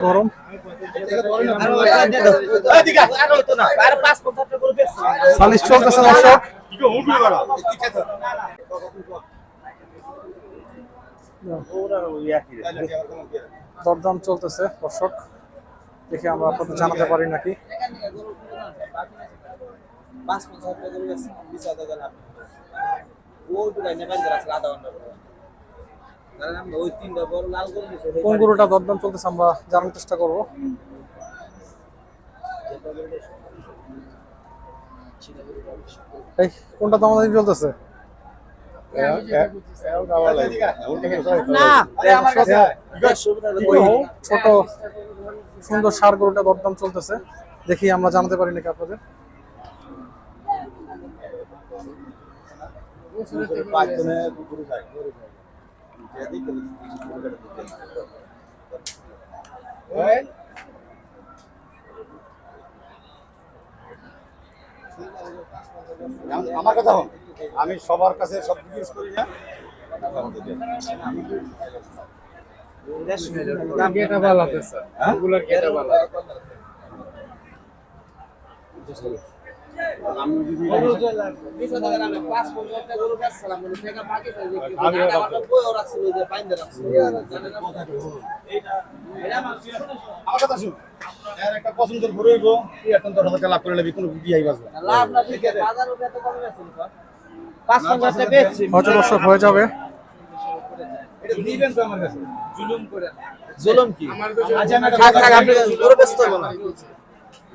গরম 40 চলতেছে দর্শক। দরদাম চলতেছে দর্শক, দেখি আমরা আপনাদের জানাতে পারি নাকি। কোন গরুটা দরদাম চলতেছে আমরা জানার চেষ্টা করব। এই কোনটা দামাদামি চলতেছে? ছোট সুন্দর ষাঁড় গরুটা দরদাম চলতেছে, দেখি আমরা জানাতে পারি নাকি আপনাদের। আমার কথা হন, আমি সবার কাছে সব জিজ্ঞেস করি না। একটা পছন্দের ঘুরে এখন 10,000 টাকা লাভ করে নেবি, কোনো বিয়াই বাজবে হয়তো দর্শক হয়ে যাবে। জুলুম কি থাক থাক, আপনি পুরো ব্যস্ত হবো না।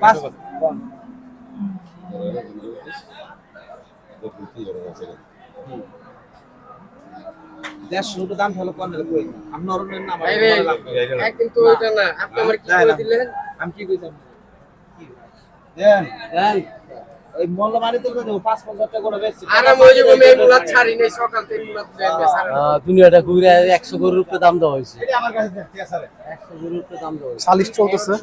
পাঁচ দেশ শুরু দাম হলো কোন কই আপনি অরণ্যের নাম কিন্তু ওইটা না, আপনি আমার কি করে দিলেন? আমি কি কইতাম দেন দেন এই মোল্লা মারি তো দেব 5,000 টাকা করে বেচছি। আর আমি ওই যে মেগুলা ছাড়ি নাই, সকাল থেকে মেগুলা দেন বেচারা। দুনিয়াটা ঘুরে 100 গরুর উপরে দাম দেওয়া হয়েছে। এটা আমার কাছে ঠিক আছে 100 গরুর উপরে দাম দেওয়া হয়েছে। 40 চলতেছে।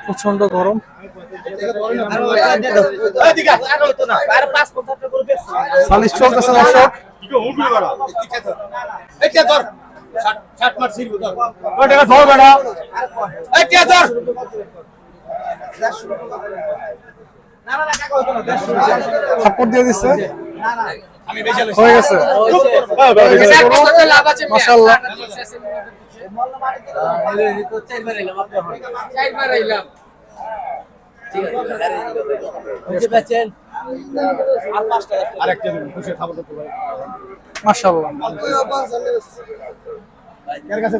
প্রচন্ড গরম। 40 চলতেছে দর্শক। থাপ্পড় দিয়ে দিচ্ছে, হয়ে গেছে মাশাআল্লাহ।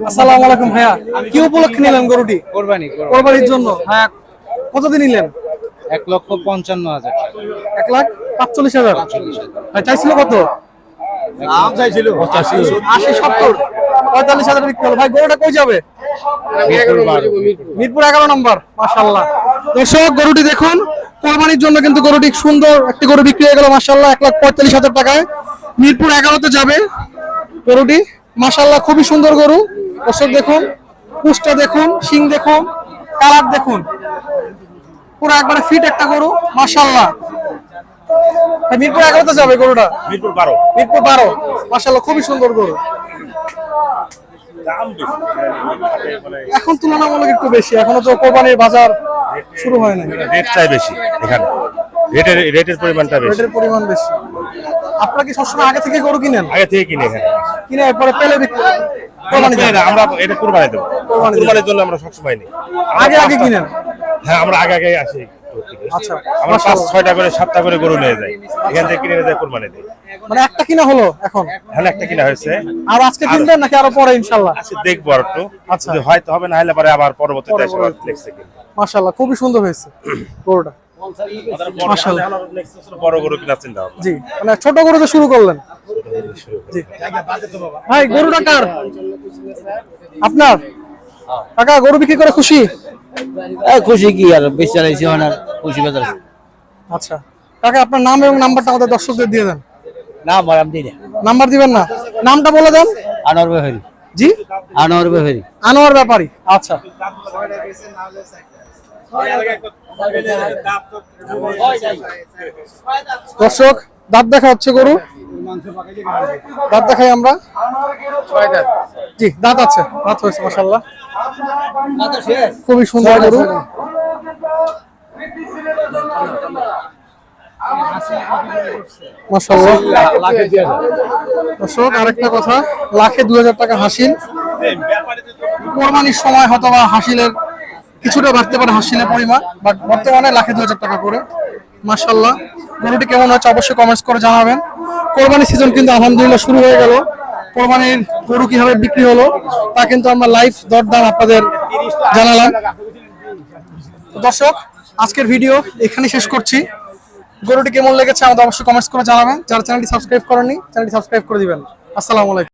আসসালামু আলাইকুম ভাইয়া, কি উপলক্ষে নিলেন গরুটি? কোরবানির জন্য। হ্যাঁ, কতদিন নিলেন? 1,55,000 1,45,000। ভাই চাইছিল কত? দাম চাইছিল 80, 70, 45,000 বিক্রি হলো। ভাই গরুটা কই যাবে? মিরপুর 11 নম্বর। মাশাআল্লাহ দর্শক, গরুটি দেখুন, কোরবানির জন্য কিন্তু গরুটি সুন্দর একটি গরু বিক্রি হয়ে গেল মাশাআল্লাহ 1,45,000 টাকায়। মিরপুর 11তে যাবে গরুটি। মাশাআল্লাহ খুবই সুন্দর গরু দর্শক, দেখুন পুষ্টা দেখুন, শিং দেখুন, কালার দেখুন, পুরো একবারে ফিট একটা গরু মাশাআল্লাহ। মিরপুর 11তে যাবে গরুটা। মিরপুর 12। মিরপুর 12 মাশাআল্লাহ খুবই সুন্দর গরু। এখন তুলনামূলক একটু বেশি, এখনো তো কোরবানির বাজার শুরু হয় না। রেট চাই বেশি এখানে, রেটের পরিমাণটা বেশি। রেটের পরিমাণ বেশি। আপনারা কি সবসময় আগে থেকে গরু কিনেন? আগে থেকে কিনে এখানে কিনে এরপরে পেলে বিক্রি কোরবানি দেন? আমরা এটা কুরবানি দেব, কুরবানির জন্য আমরা সবসময় নিই। আগে আগে কিনেন? হ্যাঁ, আমরা আগে আগে আসি। আচ্ছা, আমরা 5-6টা করে 7টা করে গরু নিয়ে যাই, এখান থেকে কিনে নিয়ে যাই কুরবানি দিই। মানে একটা কিনা হলো এখন? হ্যাঁ, একটা কিনা হয়েছে। আর আজকে কিনবেন নাকি আরো পরে ইনশাআল্লাহ? আচ্ছা, দেখবো আর একটু। আচ্ছা, যদি হয়তো হবে, না হলে পরে আবার পরবর্তীতে এসে আবার নেক্সট কিনব। মাশাআল্লাহ খুবই সুন্দর হয়েছে গরুটা মাশাআল্লাহ। নেক্সট বছর বড় গরু কিনা চিন্তা হবে। জি, মানে ছোট গরু তো শুরু করলেন। জি ভাই, গরুটা কার? আপনার? কাকা গরু বিক্রি করে খুশি? খুশি কি আর বেশি চালাইছি আর খুশি বেজার আচ্ছা কাকা আপনার নাম এবং নাম্বারটা আমাদের দর্শকদের দিয়ে দেন। না মরাম দিই না নাম্বার দিবেন না, নামটা বলে দেন। আনোয়ার বেহরি জি আনোয়ার বেহরি আনোয়ার ব্যাপারী। আচ্ছা দর্শক দাঁত দেখা হচ্ছে গরু, দাঁত দেখাই আমরা। জি দাঁত আছে, দাঁত হয়েছে মাশাআল্লাহ, খুবই সুন্দর গরু। মাশাআল্লাহ দর্শক আরেকটা কথা, লাখে 2000 টাকা হাসিল। কোরবানির সময় হয়তো বা হাসিলের কিছুটা বাড়তে পারে হাসিলের পরিমাণ, বাট বর্তমানে লাখে 2000 টাকা করে। মাশাআল্লাহ গরুটি কেমন হচ্ছে অবশ্যই কমেন্টস করে জানাবেন। কোরবানি সিজন কিন্তু আলহামদুলিল্লাহ শুরু হয়ে গেল। কোরবানির গরু কিভাবে বিক্রি হলো তা কিন্তু আমরা লাইভ দরদাম আপনাদের জানালাম। তো দর্শক আজকের ভিডিও এখানে শেষ করছি। গরুটি কেমন লেগেছে আমাদের অবশ্যই কমেন্টস করে জানাবেন। যারা চ্যানেলটি সাবস্ক্রাইব করেননি চ্যানেলটি সাবস্ক্রাইব করে দিবেন। আসসালামু আলাইকুম।